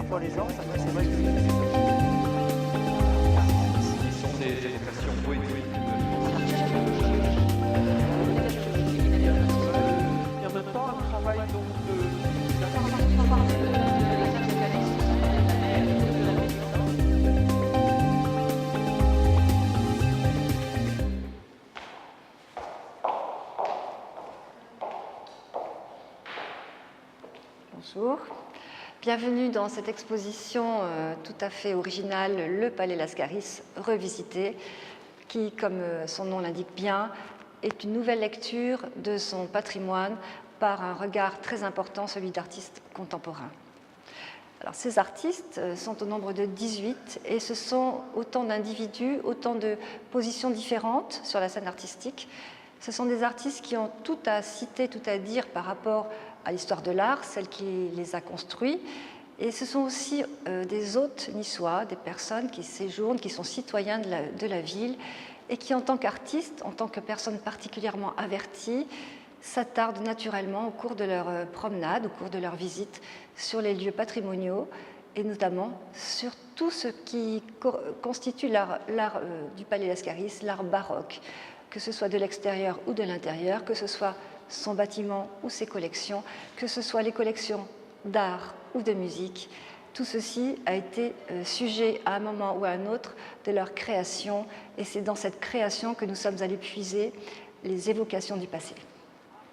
pour les gens, c'est vrai que Ce sont des évocations poétiques. et en même temps un travail donc Bonjour. Bienvenue dans cette exposition tout à fait originale, le Palais Lascaris revisité, qui, comme son nom l'indique bien, est une nouvelle lecture de son patrimoine par un regard très important, celui d'artistes contemporains. Alors, ces artistes sont au nombre de 18 et ce sont autant d'individus, autant de positions différentes sur la scène artistique. Ce sont des artistes qui ont tout à citer, tout à dire par rapport à l'histoire de l'art, celle qui les a construits. Et ce sont aussi des hôtes niçois, des personnes qui séjournent, qui sont citoyens de la ville et qui, en tant qu'artistes, en tant que personnes particulièrement averties, s'attardent naturellement au cours de leur promenade, au cours de leur visite sur les lieux patrimoniaux et notamment sur tout ce qui constitue l'art du Palais Lascaris, l'art baroque, que ce soit de l'extérieur ou de l'intérieur, que ce soit son bâtiment ou ses collections, que ce soit les collections d'art ou de musique. Tout ceci a été sujet à un moment ou à un autre de leur création et c'est dans cette création que nous sommes allés puiser les évocations du passé.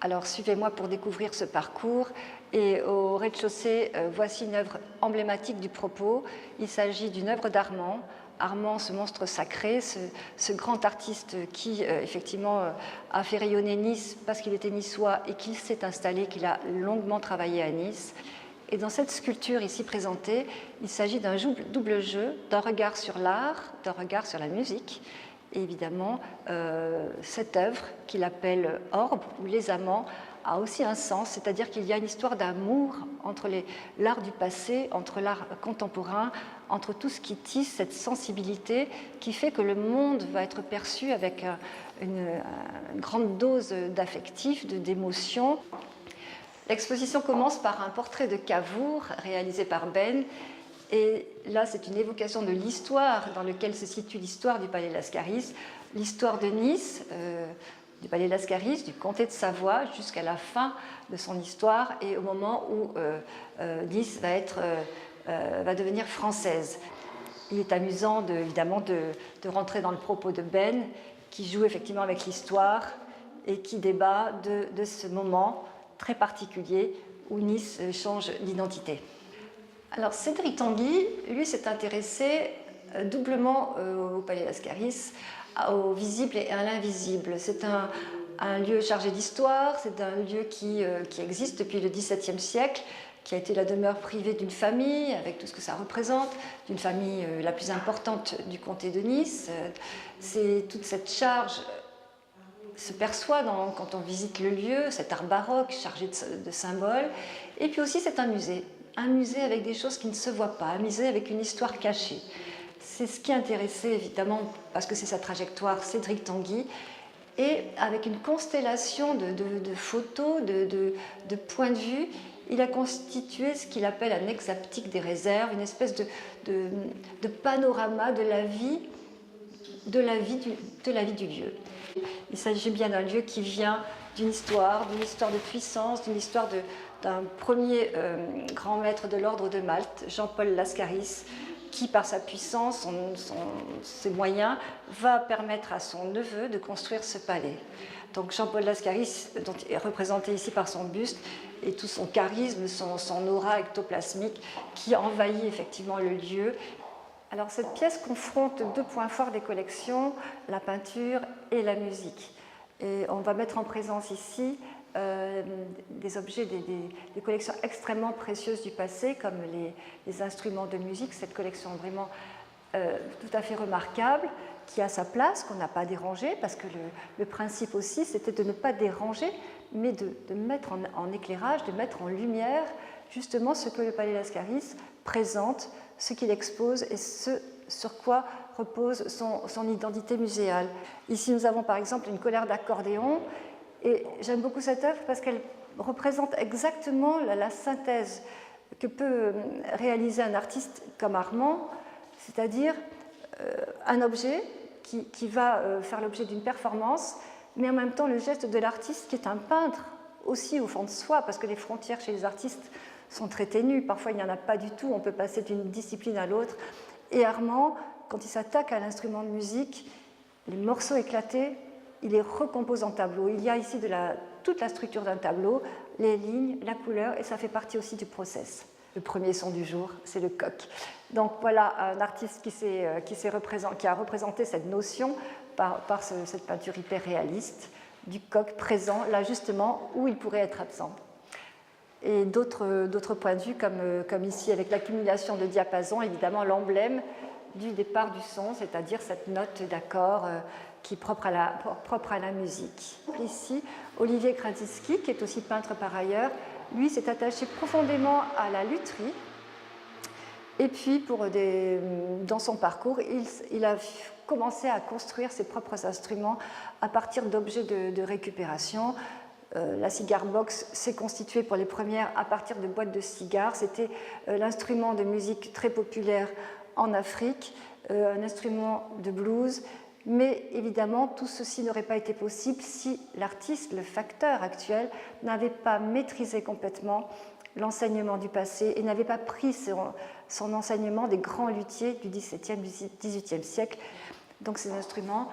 Alors suivez-moi pour découvrir ce parcours et au rez-de-chaussée, voici une œuvre emblématique du propos. Il s'agit d'une œuvre d'Armand. Armand, ce monstre sacré, ce grand artiste qui effectivement a fait rayonner Nice parce qu'il était niçois et qu'il s'est installé, qu'il a longuement travaillé à Nice. Et dans cette sculpture ici présentée, il s'agit d'un double jeu, d'un regard sur l'art, d'un regard sur la musique. Et évidemment, cette œuvre qu'il appelle Orbe ou Les Amants a aussi un sens, c'est-à-dire qu'il y a une histoire d'amour entre l'art du passé, entre l'art contemporain, entre tout ce qui tisse cette sensibilité qui fait que le monde va être perçu avec une grande dose d'affectif, d'émotion. L'exposition commence par un portrait de Cavour réalisé par Ben. Et là, c'est une évocation de l'histoire dans laquelle se situe l'histoire du Palais Lascaris, l'histoire de Nice, du Palais Lascaris, du comté de Savoie, jusqu'à la fin de son histoire et au moment où Nice va devenir française. Il est amusant, évidemment, de rentrer dans le propos de Ben, qui joue effectivement avec l'histoire et qui débat de ce moment très particulier où Nice change d'identité. Alors Cédric Tanguy, lui, s'est intéressé doublement au Palais Lascaris, au visible et à l'invisible. C'est un lieu chargé d'histoire, c'est un lieu qui existe depuis le XVIIe siècle, qui a été la demeure privée d'une famille, avec tout ce que ça représente, d'une famille la plus importante du comté de Nice. C'est toute cette charge se perçoit quand on visite le lieu, cet art baroque chargé de symboles. Et puis aussi, c'est un musée avec des choses qui ne se voient pas, un musée avec une histoire cachée. C'est ce qui intéressait évidemment, parce que c'est sa trajectoire, Cédric Tanguy, et avec une constellation de photos, de points de vue, il a constitué ce qu'il appelle un hexaptyque des réserves, une espèce de panorama de la vie du lieu. Il s'agit bien d'un lieu qui vient d'une histoire de puissance, d'une histoire d'un premier grand maître de l'ordre de Malte, Jean-Paul Lascaris, qui, par sa puissance, ses moyens, va permettre à son neveu de construire ce palais. Donc Jean-Paul Lascaris, dont est représenté ici par son buste, et tout son charisme, son aura ectoplasmique, qui envahit effectivement le lieu. Alors cette pièce confronte deux points forts des collections, la peinture et la musique. Et on va mettre en présence ici des objets, des collections extrêmement précieuses du passé, comme les instruments de musique, cette collection vraiment tout à fait remarquable, qui a sa place, qu'on n'a pas dérangée, parce que le principe aussi, c'était de ne pas déranger, mais de mettre en éclairage, de mettre en lumière justement ce que le Palais Lascaris présente, ce qu'il expose et ce sur quoi repose son identité muséale. Ici, nous avons par exemple une colère d'accordéon, et j'aime beaucoup cette œuvre parce qu'elle représente exactement la synthèse que peut réaliser un artiste comme Armand, c'est-à-dire un objet qui va faire l'objet d'une performance, mais en même temps le geste de l'artiste qui est un peintre aussi au fond de soi, parce que les frontières chez les artistes sont très ténues, parfois il n'y en a pas du tout, on peut passer d'une discipline à l'autre. Et Armand, quand il s'attaque à l'instrument de musique, les morceaux éclatés, il les recompose en tableau. Il y a ici toute la structure d'un tableau, les lignes, la couleur, et ça fait partie aussi du process. Le premier son du jour, c'est le coq. Donc voilà un artiste qui a représenté cette notion par cette peinture hyper réaliste du coq présent, là justement où il pourrait être absent. Et d'autres points de vue, comme ici avec l'accumulation de diapasons, évidemment l'emblème du départ du son, c'est-à-dire cette note d'accord qui est propre à la musique. Ici, Olivier Krasinski, qui est aussi peintre par ailleurs, lui s'est attaché profondément à la lutherie. Et puis, dans son parcours, il a commencé à construire ses propres instruments à partir d'objets de récupération. La cigar box s'est constituée pour les premières à partir de boîtes de cigares. C'était l'instrument de musique très populaire en Afrique, un instrument de blues. Mais évidemment, tout ceci n'aurait pas été possible si l'artiste, le facteur actuel, n'avait pas maîtrisé complètement l'enseignement du passé et n'avait pas pris son enseignement des grands luthiers du XVIIe, du XVIIIe siècle. Donc ces instruments,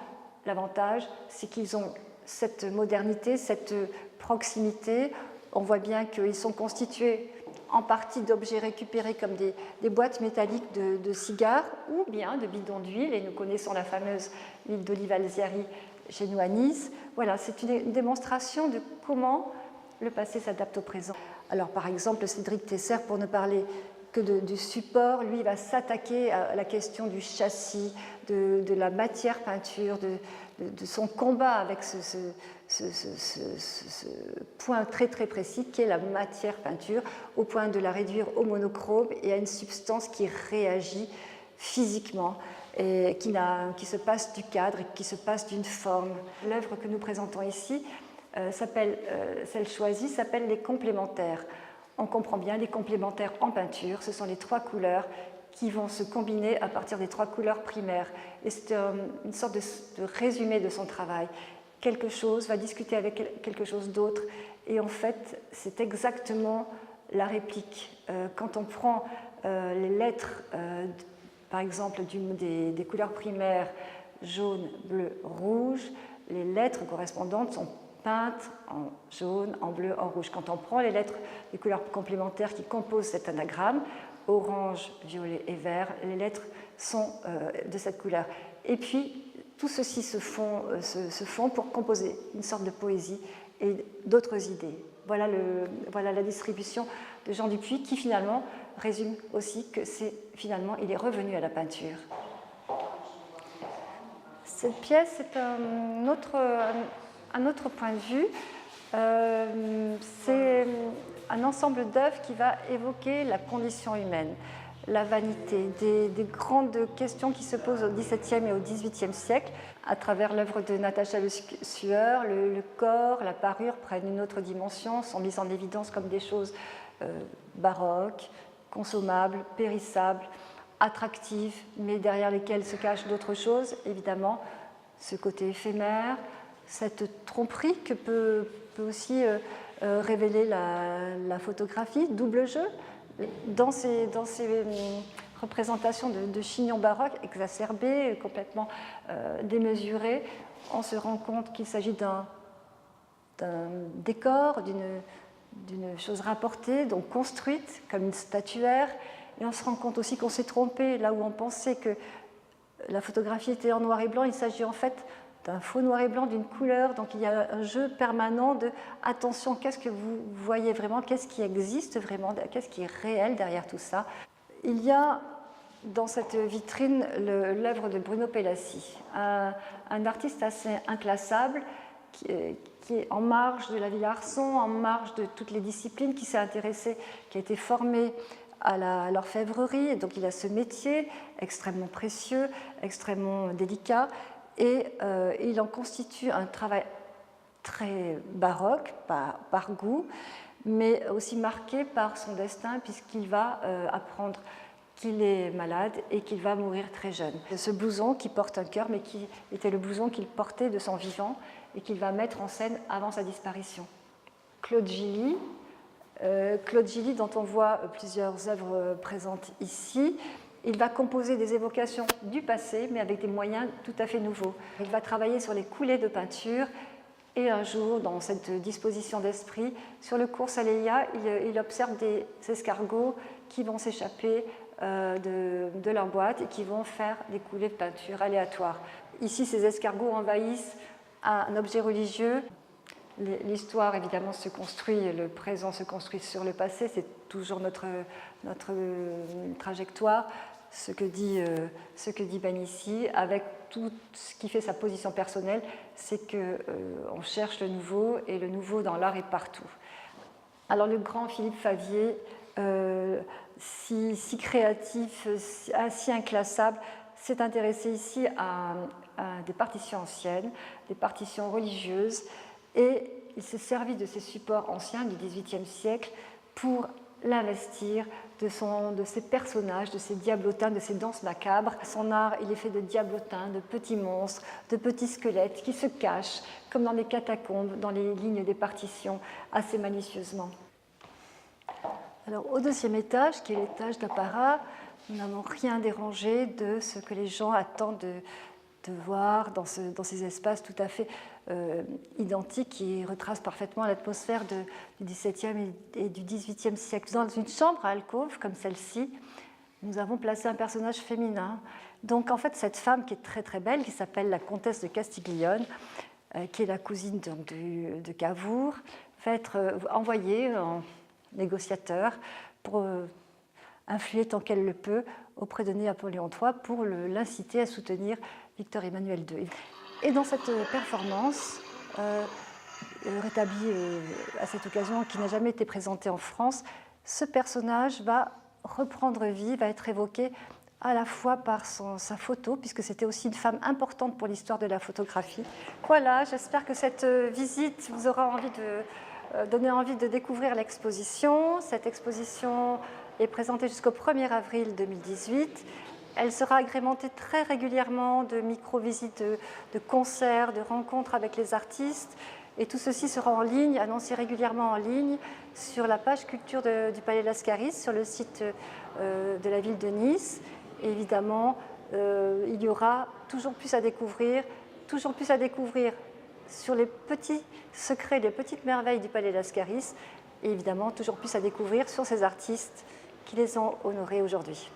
l'avantage, c'est qu'ils ont cette modernité, cette proximité. On voit bien qu'ils sont constitués en partie d'objets récupérés comme des boîtes métalliques de cigares ou bien de bidons d'huile, et nous connaissons la fameuse huile d'olive Alzieri chez nous à Nice. Voilà, c'est une démonstration de comment le passé s'adapte au présent. Alors par exemple, Cédric Tesser, pour ne parler que du support, lui va s'attaquer à la question du châssis, de la matière peinture, de son combat avec ce point très très précis qui est la matière peinture, au point de la réduire au monochrome et à une substance qui réagit physiquement et qui se passe du cadre et qui se passe d'une forme. L'œuvre que nous présentons ici, celle choisie, s'appelle les complémentaires. On comprend bien les complémentaires en peinture, ce sont les trois couleurs qui vont se combiner à partir des trois couleurs primaires. Et c'est une sorte de résumé de son travail. Quelque chose va discuter avec quelque chose d'autre, et en fait, c'est exactement la réplique. Quand on prend les lettres, par exemple, des couleurs primaires jaune, bleu, rouge, les lettres correspondantes sont peintes en jaune, en bleu, en rouge. Quand on prend les lettres des couleurs complémentaires qui composent cet anagramme, orange, violet et vert, les lettres sont de cette couleur. Et puis, tout ceci se font pour composer une sorte de poésie et d'autres idées. Voilà la distribution de Jean Dupuy qui finalement résume aussi que il est revenu à la peinture. Cette pièce est un autre point de vue. C'est un ensemble d'œuvres qui va évoquer la condition humaine, la vanité, des grandes questions qui se posent au XVIIe et au XVIIIe siècle. À travers l'œuvre de Natacha Le Sueur, le corps, la parure prennent une autre dimension, sont mises en évidence comme des choses baroques, consommables, périssables, attractives, mais derrière lesquelles se cachent d'autres choses, évidemment, ce côté éphémère, cette tromperie que peut aussi révéler la photographie, double jeu. Dans ces représentations de chignons baroques exacerbés, complètement démesurés, on se rend compte qu'il s'agit d'un décor, d'une chose rapportée, donc construite comme une statuaire, et on se rend compte aussi qu'on s'est trompé là où on pensait que la photographie était en noir et blanc. Il s'agit en fait d'un faux noir et blanc, d'une couleur, donc il y a un jeu permanent de attention, qu'est-ce que vous voyez vraiment, qu'est-ce qui existe vraiment, qu'est-ce qui est réel derrière tout ça. Il y a dans cette vitrine l'œuvre de Bruno Pelassi, un artiste assez inclassable qui est en marge de la Villa Arson, en marge de toutes les disciplines, qui s'est intéressé, qui a été formé à l'orfèvrerie, et donc il a ce métier extrêmement précieux, extrêmement délicat, et il en constitue un travail très baroque, par goût, mais aussi marqué par son destin puisqu'il va apprendre qu'il est malade et qu'il va mourir très jeune. Ce blouson qui porte un cœur, mais qui était le blouson qu'il portait de son vivant et qu'il va mettre en scène avant sa disparition. Claude Gilly, dont on voit plusieurs œuvres présentes ici, il va composer des évocations du passé, mais avec des moyens tout à fait nouveaux. Il va travailler sur les coulées de peinture et un jour, dans cette disposition d'esprit, sur le cours Saléia, il observe des escargots qui vont s'échapper de leur boîte et qui vont faire des coulées de peinture aléatoires. Ici, ces escargots envahissent un objet religieux. L'histoire, évidemment, se construit, le présent se construit sur le passé, c'est toujours notre trajectoire, ce que dit Ben ici, avec tout ce qui fait sa position personnelle, c'est qu'on cherche le nouveau, et le nouveau dans l'art est partout. Alors le grand Philippe Favier, si créatif, si inclassable, s'est intéressé ici à des partitions anciennes, des partitions religieuses, et il s'est servi de ces supports anciens du XVIIIe siècle pour l'investir de ces personnages, de ces diablotins, de ces danses macabres. Son art, il est fait de diablotins, de petits monstres, de petits squelettes qui se cachent, comme dans les catacombes, dans les lignes des partitions, assez malicieusement. Alors, au deuxième étage, qui est l'étage d'apparat, nous n'avons rien dérangé de ce que les gens attendent de voir dans ces espaces tout à fait identiques qui retracent parfaitement l'atmosphère du XVIIe et du XVIIIe siècle. Dans une chambre à alcôve comme celle-ci, nous avons placé un personnage féminin. Donc en fait, cette femme qui est très très belle, qui s'appelle la comtesse de Castiglione, qui est la cousine de Cavour, va être envoyée en négociateur pour influer tant qu'elle le peut auprès de Napoléon III pour l'inciter à soutenir Victor Emmanuel II. Et dans cette performance, rétablie à cette occasion, qui n'a jamais été présentée en France, ce personnage va reprendre vie, va être évoqué à la fois par sa photo, puisque c'était aussi une femme importante pour l'histoire de la photographie. Voilà, j'espère que cette visite vous aura donné envie de découvrir l'exposition. Cette exposition est présentée jusqu'au 1er avril 2018. Elle sera agrémentée très régulièrement de micro-visites, de concerts, de rencontres avec les artistes. Et tout ceci sera en ligne, annoncé régulièrement en ligne, sur la page culture du Palais Lascaris, sur le site de la ville de Nice. Et évidemment, il y aura toujours plus à découvrir sur les petits secrets, les petites merveilles du Palais Lascaris. Et évidemment, toujours plus à découvrir sur ces artistes qui les ont honorés aujourd'hui.